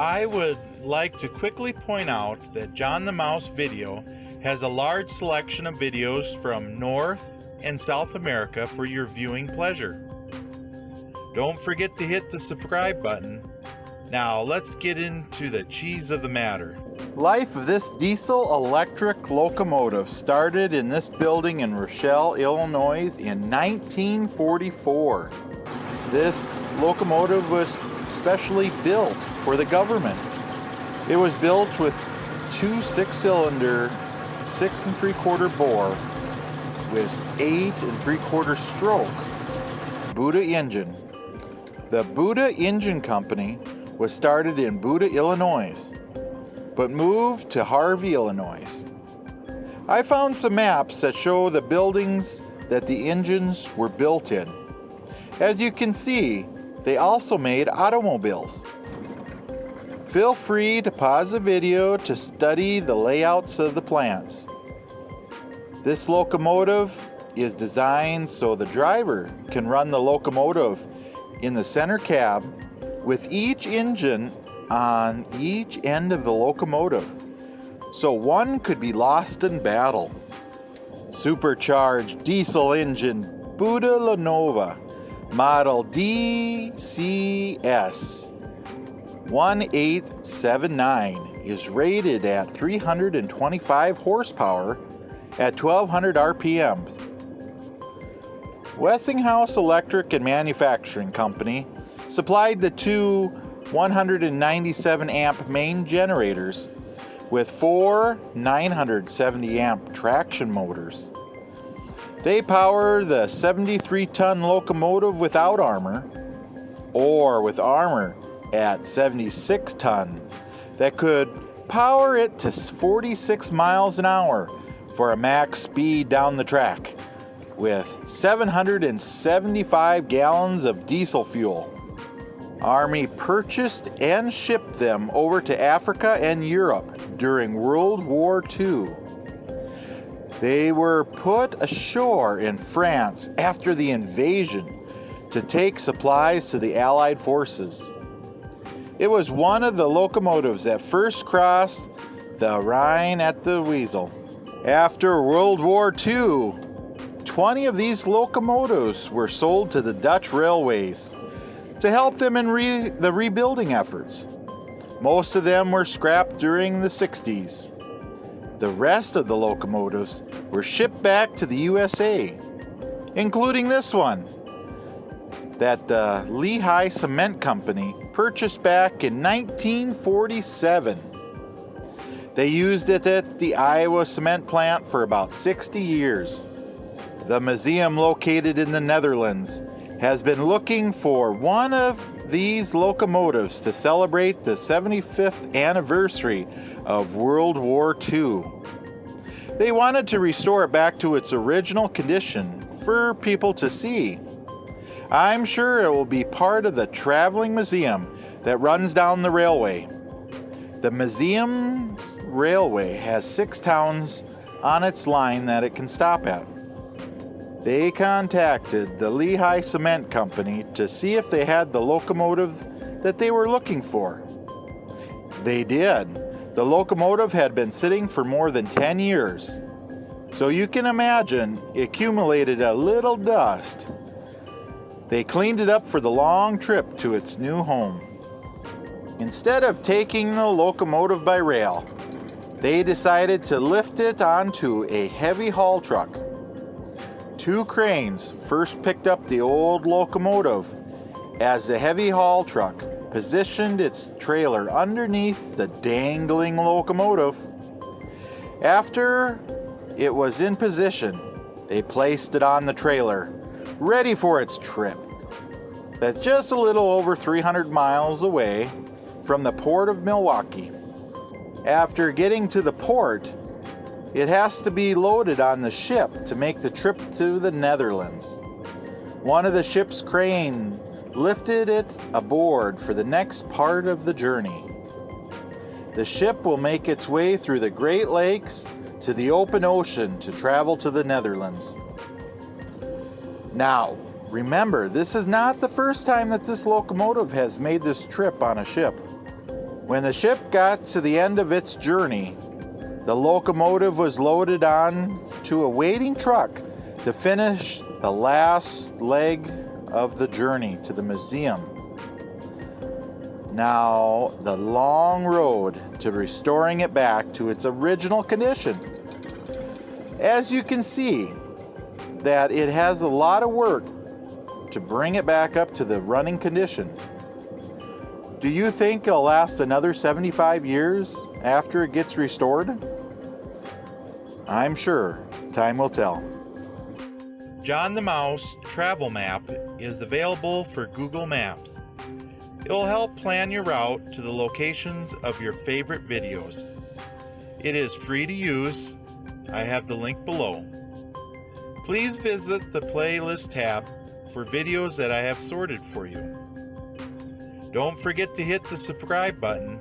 I would like to quickly point out that John the Mouse Video has a large selection of videos from North and South America for your viewing pleasure. Don't forget to hit the subscribe button. Now let's get into the cheese of the matter. Life of this diesel electric locomotive started in this building in Rochell, Illinois in 1944. This locomotive was specially built for the government. It was built with two 6-cylinder, 6 3/4 bore with 8 3/4 stroke Buda engine. The Buda Engine Company was started in Buda, Illinois, but moved to Harvey, Illinois. I found some maps that show the buildings that the engines were built in. As you can see, they also made automobiles. Feel free to pause the video to study the layouts of the plants. This locomotive is designed so the driver can run the locomotive in the center cab with each engine on each end of the locomotive, so one could be lost in battle. Supercharged Diesel engine Buda-Lanova model DCS 1879 is rated at 325 horsepower at 1200 RPM. Westinghouse Electric Manufacturing Co. supplied the two 197 amp main generators with 4 970 amp traction motors. They power the 73-ton locomotive without armor, or with armor at 76 ton, that could power it to 46 miles an hour for a max speed down the track, with 775 gallons of diesel fuel. Army purchased and shipped them over to Africa and Europe during World War II. They were put ashore in France after the invasion to take supplies to the Allied forces. It was one of the locomotives that first crossed the Rhine at the Wesel. After World War II, 20 of these locomotives were sold to the Dutch railways to help them in the rebuilding efforts. Most of them were scrapped during the 60s. The rest of the locomotives were shipped back to the USA, including this one that the Lehigh Cement Company purchased back in 1947. They used it at the Iowa cement plant for about 60 years. The museum located in the Netherlands has been looking for one of these locomotives to celebrate the 75th anniversary of World War II. They wanted to restore it back to its original condition for people to see. I'm sure it will be part of the traveling museum that runs down the railway. The museum's railway has 6 towns on its line that it can stop at. They contacted the Lehigh Cement Company to see if they had the locomotive that they were looking for. They did. The locomotive had been sitting for more than 10 years, so you can imagine it accumulated a little dust. They cleaned it up for the long trip to its new home. Instead of taking the locomotive by rail, they decided to lift it onto a heavy haul truck. 2 cranes first picked up the old locomotive as the heavy haul truck positioned its trailer underneath the dangling locomotive. After it was in position, they placed it on the trailer, ready for its trip. That's just a little over 300 miles away from the port of Milwaukee. After getting to the port, it has to be loaded on the ship to make the trip to the Netherlands. One of the ship's crane lifted it aboard for the next part of the journey. The ship will make its way through the Great Lakes to the open ocean to travel to the Netherlands. Now, remember, this is not the first time that this locomotive has made this trip on a ship. When the ship got to the end of its journey, the locomotive was loaded on to a waiting truck to finish the last leg of the journey to the museum. Now, the long road to restoring it back to its original condition. As you can see, that it has a lot of work to bring it back up to the running condition. Do you think it'll last another 75 years after it gets restored? I'm sure time will tell. John the Mouse travel map is available for Google Maps. It will help plan your route to the locations of your favorite videos. It is free to use. I have the link below. Please visit the playlist tab for videos that I have sorted for you. Don't forget to hit the subscribe button